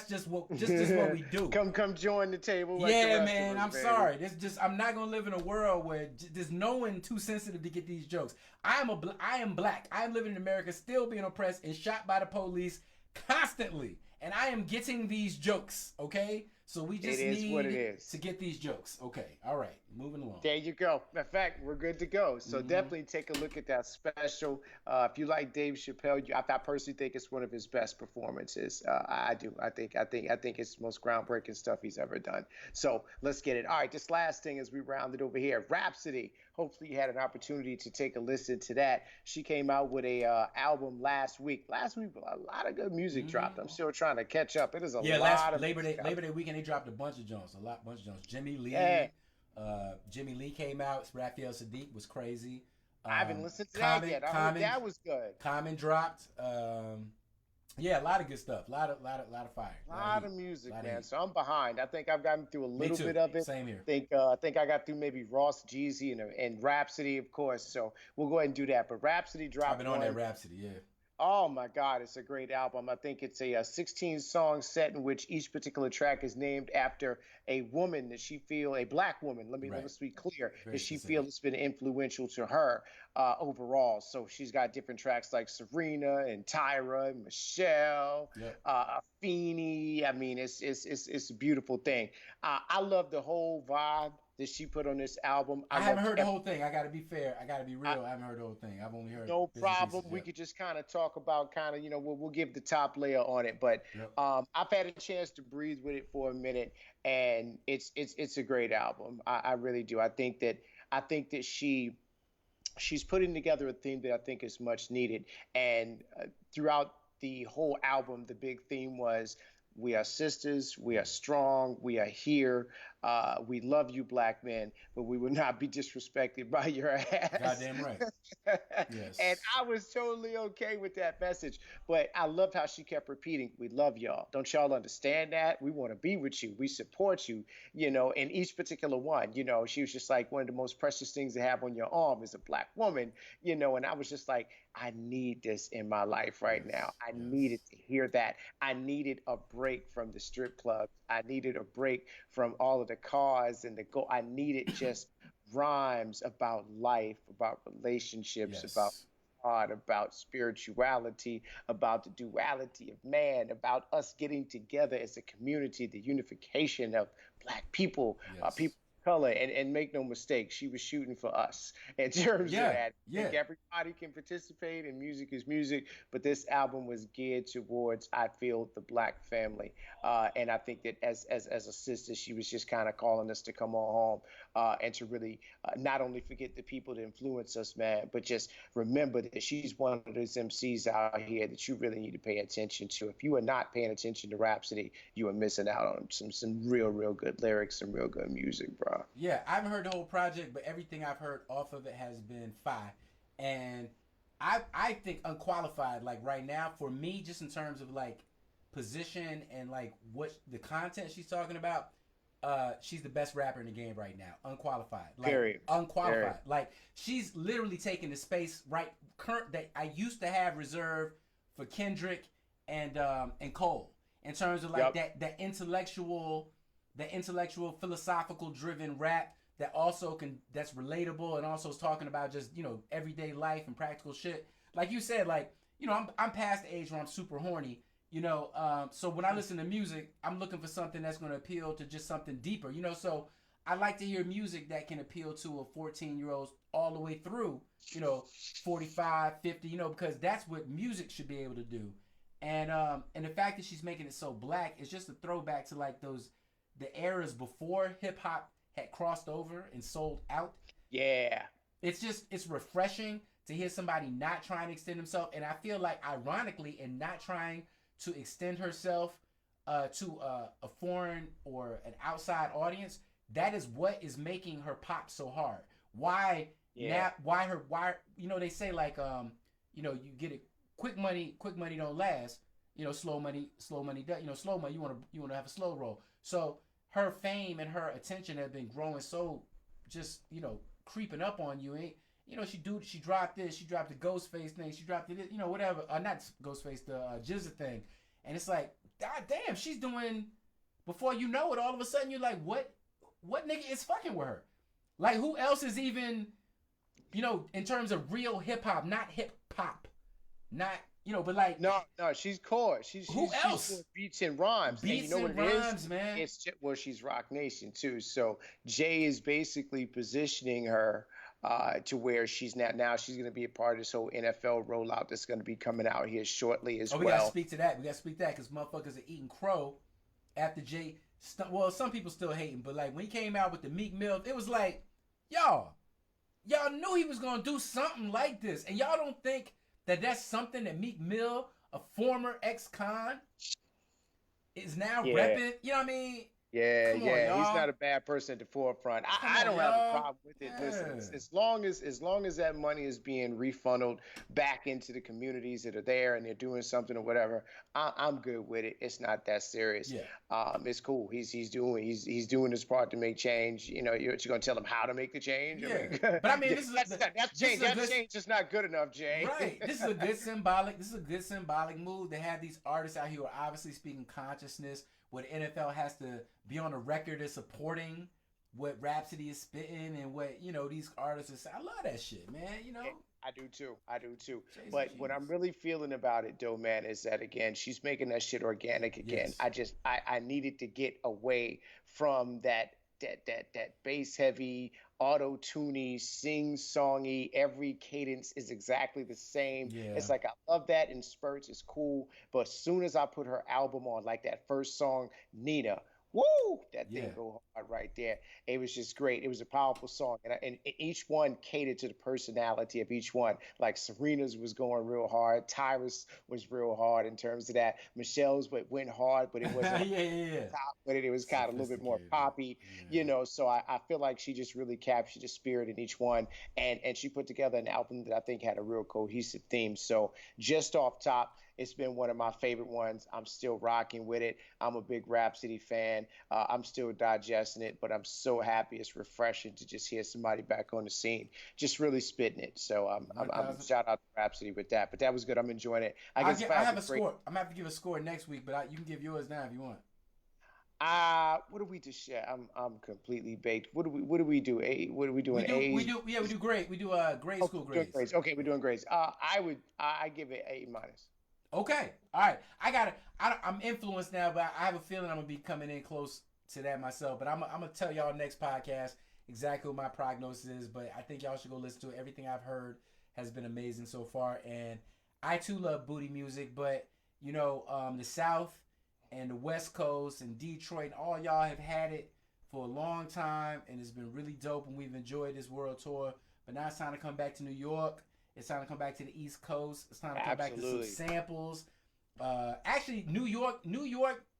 [SPEAKER 1] just what we do.
[SPEAKER 2] Come join the table.
[SPEAKER 1] Like yeah, man. I'm sorry. I'm not gonna live in a world where there's no one too sensitive to get these jokes. I am black. I am living in America, still being oppressed and shot by the police constantly, and I am getting these jokes. Okay, so we just need to get these jokes. Okay, all right, moving along.
[SPEAKER 2] There you go. In fact, we're good to go. So definitely take a look at that special. If you like Dave Chappelle, I personally think it's one of his best performances. I do. I think it's the most groundbreaking stuff he's ever done. So let's get it. All right, this last thing as we round it over here, Rapsody. Hopefully you had an opportunity to take a listen to that. She came out with a album last week. Last week, a lot of good music dropped. I'm still trying to catch up. It is a lot of
[SPEAKER 1] Labor Day weekend. They dropped a bunch of Jones. Jimmy Lee.
[SPEAKER 2] Yeah.
[SPEAKER 1] Jimmy Lee came out. Raphael Sadiq was crazy.
[SPEAKER 2] I haven't listened to that yet. I heard that was good.
[SPEAKER 1] Common dropped. Yeah, a lot of good stuff. A lot of fire.
[SPEAKER 2] A lot of music, man. So I'm behind. I think I've gotten through a little bit of it.
[SPEAKER 1] Same here.
[SPEAKER 2] I think I got through maybe Ross, Jeezy, and Rapsody, of course. So we'll go ahead and do that. But Rapsody dropped.
[SPEAKER 1] I've been on that Rapsody, yeah.
[SPEAKER 2] Oh my God, it's a great album. I think it's a 16-song set in which each particular track is named after a woman that a black woman. Let's be clear, that she feels has been influential to her overall. So she's got different tracks like Serena and Tyra and Michelle, Afeni. I mean, it's a beautiful thing. I love the whole vibe that she put on this album.
[SPEAKER 1] I haven't heard the whole thing. I got to be fair. I got to be real. I haven't heard the whole thing. I've only heard.
[SPEAKER 2] No problem. We could just kind of talk about we'll give the top layer on it. But I've had a chance to breathe with it for a minute, and it's a great album. I really do. I think that she's putting together a theme that I think is much needed. And throughout the whole album, the big theme was, we are sisters, we are strong, we are here, we love you, black men, but we will not be disrespected by your ass.
[SPEAKER 1] Goddamn right. Yes.
[SPEAKER 2] And I was totally okay with that message, but I loved how she kept repeating, we love y'all. Don't y'all understand that? We want to be with you. We support you, in each particular one. She was just like, one of the most precious things to have on your arm is a black woman, and I was just like, I need this in my life right now. I needed to hear that. I needed a break from the strip clubs. I needed a break from all of the cars and I needed just rhymes about life, about relationships, about God, about spirituality, about the duality of man, about us getting together as a community, the unification of black people, people color, and make no mistake, she was shooting for us in terms of
[SPEAKER 1] Yeah,
[SPEAKER 2] that. I
[SPEAKER 1] yeah.
[SPEAKER 2] think everybody can participate, and music is music, but this album was geared towards, I feel, the black family. And I think that as a sister, she was just kind of calling us to come on home, and to really, not only forget the people that influence us, man, but just remember that she's one of those MCs out here that you really need to pay attention to. If you are not paying attention to Rhapsody, you are missing out on some real good lyrics, some real good music, bro.
[SPEAKER 1] Yeah, I haven't heard the whole project, but everything I've heard off of it has been fire. And I think unqualified, like right now, for me, just in terms of like position and like what the content she's talking about, she's the best rapper in the game right now. Unqualified. Like
[SPEAKER 2] Period. Period.
[SPEAKER 1] unqualified. Like she's literally taking the space right current that I used to have reserved for Kendrick and Cole. In terms of like
[SPEAKER 2] Yep.
[SPEAKER 1] that intellectual philosophical driven rap that also can that's relatable and also is talking about just everyday life and practical shit like you said, like I'm past the age where I'm super horny, so when I listen to music I'm looking for something that's going to appeal to just something deeper, so I like to hear music that can appeal to a 14-year-old all the way through 45, 50, because that's what music should be able to do. And the fact that she's making it so black is just a throwback to like the eras before hip hop had crossed over and sold out.
[SPEAKER 2] Yeah.
[SPEAKER 1] It's refreshing to hear somebody not trying to extend himself, and I feel like ironically in not trying to extend herself to a foreign or an outside audience, that is what is making her pop so hard. Why
[SPEAKER 2] Yeah.
[SPEAKER 1] now? Why they say like you get it quick money don't last. Slow money does. Slow money you want to have a slow roll. So her fame and her attention have been growing so just creeping up on you. Ain't she dropped this, she dropped the Ghostface thing, she dropped it, whatever. Not Ghostface, the Jizza thing, and it's like, god damn, she's doing. Before you know it, all of a sudden you're like, what nigga is fucking with her? Like who else is even, in terms of real hip hop, not hip hop, not but like
[SPEAKER 2] No, no, she's core.
[SPEAKER 1] Who else?
[SPEAKER 2] She's doing beats and rhymes. And you
[SPEAKER 1] beats
[SPEAKER 2] know what
[SPEAKER 1] and
[SPEAKER 2] it
[SPEAKER 1] rhymes,
[SPEAKER 2] is?
[SPEAKER 1] man.
[SPEAKER 2] Well, she's Rock Nation too. So Jay is basically positioning her to where she's now she's going to be a part of this whole NFL rollout that's going to be coming out here shortly as
[SPEAKER 1] Oh, we gotta
[SPEAKER 2] well.
[SPEAKER 1] speak to that. We gotta speak to that because motherfuckers are eating crow after Jay. Well, some people still hating, but like when he came out with the Meek Mill, it was like, y'all knew he was gonna do something like this, and y'all don't think that that's something that Meek Mill, a former ex-con, is now
[SPEAKER 2] Yeah.
[SPEAKER 1] repping. You know what I mean?
[SPEAKER 2] Yeah,
[SPEAKER 1] Come on,
[SPEAKER 2] yeah, he's
[SPEAKER 1] y'all.
[SPEAKER 2] not a bad person at the forefront.
[SPEAKER 1] Come
[SPEAKER 2] I
[SPEAKER 1] on,
[SPEAKER 2] don't have a
[SPEAKER 1] y'all.
[SPEAKER 2] problem with it. Listen,
[SPEAKER 1] Yeah.
[SPEAKER 2] as long as that money is being refunneled back into the communities that are there and they're doing something or whatever, I'm good with it. It's not that serious.
[SPEAKER 1] Yeah.
[SPEAKER 2] It's cool. He's doing his part to make change. You're gonna tell him how to make the change.
[SPEAKER 1] Yeah.
[SPEAKER 2] I mean,
[SPEAKER 1] But I mean, this is
[SPEAKER 2] that's
[SPEAKER 1] this
[SPEAKER 2] change.
[SPEAKER 1] is a
[SPEAKER 2] That
[SPEAKER 1] good-
[SPEAKER 2] change is not good enough, Jay.
[SPEAKER 1] Right. This is a good symbolic. This is a good symbolic move to have these artists out here who are obviously speaking consciousness. Where the NFL has to be on the record as supporting what Rhapsody is spitting and what these artists are saying. I love that shit, man.
[SPEAKER 2] I do too. I do too.
[SPEAKER 1] Jay-Z
[SPEAKER 2] But what I'm
[SPEAKER 1] genius.
[SPEAKER 2] really feeling about it, though, man, is that again, she's making that shit organic again.
[SPEAKER 1] Yes.
[SPEAKER 2] I needed to get away from that bass heavy, auto tuney, sing songy. Every cadence is exactly the same.
[SPEAKER 1] Yeah.
[SPEAKER 2] It's like I love that in spurts. It's cool. But as soon as I put her album on, like that first song, Nina. Woo! That
[SPEAKER 1] Yeah.
[SPEAKER 2] thing go hard right there. It was just great. It was a powerful song, and each one catered to the personality of each one. Like Serena's was going real hard. Tyrus was real hard in terms of that. Michelle's went hard, but it wasn't
[SPEAKER 1] yeah.
[SPEAKER 2] top with it. It was kind of a little bit more
[SPEAKER 1] Sophisticated.
[SPEAKER 2] poppy,
[SPEAKER 1] Yeah.
[SPEAKER 2] So I feel like she just really captured the spirit in each one, and she put together an album that I think had a real cohesive theme. So just off top, it's been one of my favorite ones. I'm still rocking with it. I'm a big Rhapsody fan. I'm still digesting it, but I'm so happy. It's refreshing to just hear somebody back on the scene, just really spitting it. So I'm
[SPEAKER 1] 1,000.
[SPEAKER 2] shout out to Rhapsody with that. But that was good. I'm enjoying it. I guess if
[SPEAKER 1] I
[SPEAKER 2] had
[SPEAKER 1] have
[SPEAKER 2] to
[SPEAKER 1] a
[SPEAKER 2] break-
[SPEAKER 1] score. I'm gonna have to give a score next week, but you can give yours now if you want.
[SPEAKER 2] What do we just share? I'm completely baked. What do we do? What are we doing?
[SPEAKER 1] We do great. We do grade school
[SPEAKER 2] We're doing
[SPEAKER 1] grades.
[SPEAKER 2] Okay, we're doing grades. I give it A minus.
[SPEAKER 1] Okay. All right. I'm influenced now, but I have a feeling I'm gonna be coming in close to that myself, but I'm gonna tell y'all next podcast exactly what my prognosis is. But I think y'all should go listen to it. Everything I've heard has been amazing so far, and I too love booty music. But you know, the South and the West Coast and Detroit, and all y'all have had it for a long time, and it's been really dope, and we've enjoyed this world tour. But now it's time to come back to New York. It's time to come back to the East Coast. It's time to come back to some samples. Actually, New York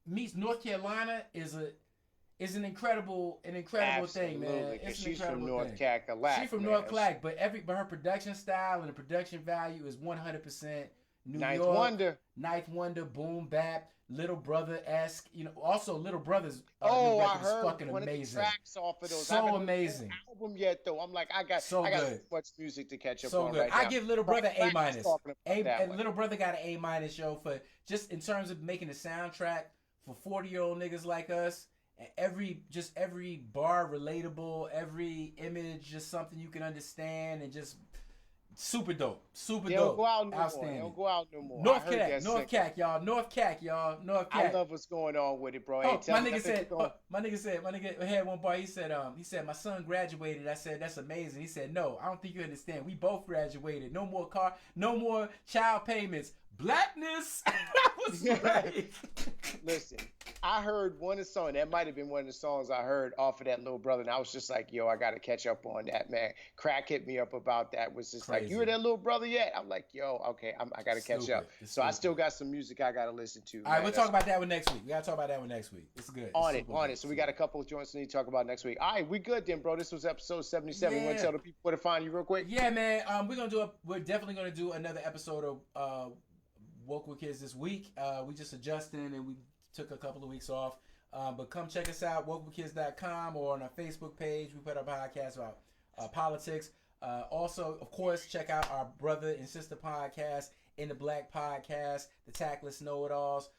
[SPEAKER 1] meets North Carolina is an incredible thing, man. It's an incredible
[SPEAKER 2] from North
[SPEAKER 1] thing.
[SPEAKER 2] Cackalack.
[SPEAKER 1] She's from North Cackalack, but her production style and the production value is 100% New
[SPEAKER 2] Ninth
[SPEAKER 1] York.
[SPEAKER 2] Wonder.
[SPEAKER 1] Ninth Wonder, boom bap, Little Brother-esque. You know, also Little Brother's
[SPEAKER 2] I
[SPEAKER 1] record is
[SPEAKER 2] heard
[SPEAKER 1] fucking
[SPEAKER 2] one
[SPEAKER 1] amazing.
[SPEAKER 2] Of the tracks off of those.
[SPEAKER 1] So
[SPEAKER 2] I haven't
[SPEAKER 1] amazing.
[SPEAKER 2] heard the album yet though. I'm like, I got so much music to catch up on
[SPEAKER 1] good.
[SPEAKER 2] right now.
[SPEAKER 1] I give Little Brother A minus.
[SPEAKER 2] And
[SPEAKER 1] Little Brother got an A minus, yo, for just in terms of making a soundtrack for 40-year-old niggas like us. And every bar relatable, every image just something you can understand, and just super dope. Super dope.
[SPEAKER 2] Go out no
[SPEAKER 1] outstanding.
[SPEAKER 2] More. Don't go out no more.
[SPEAKER 1] North Cack, y'all. North Cack.
[SPEAKER 2] I love what's going on with it, bro.
[SPEAKER 1] Oh, my nigga had one bar. He said, my son graduated. I said, that's amazing. He said, no, I don't think you understand. We both graduated. No more child payments. Blackness. Right.
[SPEAKER 2] Listen, I heard one of the songs. That might have been one of the songs I heard off of that Little Brother, and I was just like, yo, I got to catch up on that, man. Crack hit me up about that. Was just crazy. Like, you heard that Little Brother yet? I'm like, yo, okay, I got to catch up. So I still got some music I got to listen to.
[SPEAKER 1] All right, we'll talk about that one next week. We got to talk about that one next week. It's good.
[SPEAKER 2] On it. So we got a couple of joints we need to talk about next week. All right, we good then, bro. This was episode 77.
[SPEAKER 1] Yeah.
[SPEAKER 2] You want to tell the people where to find you real quick?
[SPEAKER 1] Yeah, man. We're definitely gonna do another episode of Woke with Kids this week. We just adjusting and we took a couple of weeks off. But come check us out, wokewithkids.com, or on our Facebook page. We put up podcasts about politics. Also, of course, check out our brother and sister podcast, In the Black Podcast, the Tactless Know-It-Alls,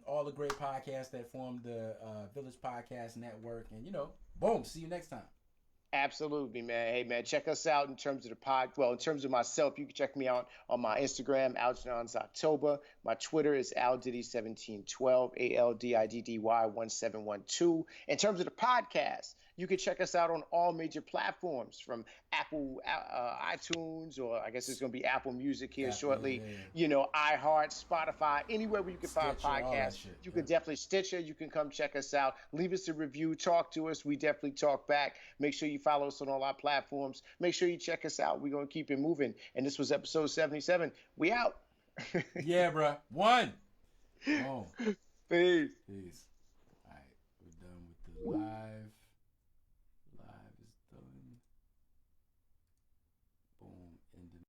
[SPEAKER 1] all the great podcasts that form the Village Podcast Network. And, boom, see you next time.
[SPEAKER 2] Absolutely, man. Hey, man, check us out in terms of the pod. Well, in terms of myself, you can check me out on my Instagram, Algernon October. My Twitter is Aldiddy1712, ALDIDDY1712. In terms of the podcast, you can check us out on all major platforms, from Apple, iTunes, or I guess it's going to be Apple Music here shortly. Yeah. iHeart, Spotify, anywhere where you can find podcasts. You can definitely Stitcher. You can come check us out. Leave us a review. Talk to us. We definitely talk back. Make sure you follow us on all our platforms. Make sure you check us out. We're going to keep it moving. And this was episode 77. We out.
[SPEAKER 1] Yeah, bro. One. Oh.
[SPEAKER 2] Peace.
[SPEAKER 1] All right. We're done with the live.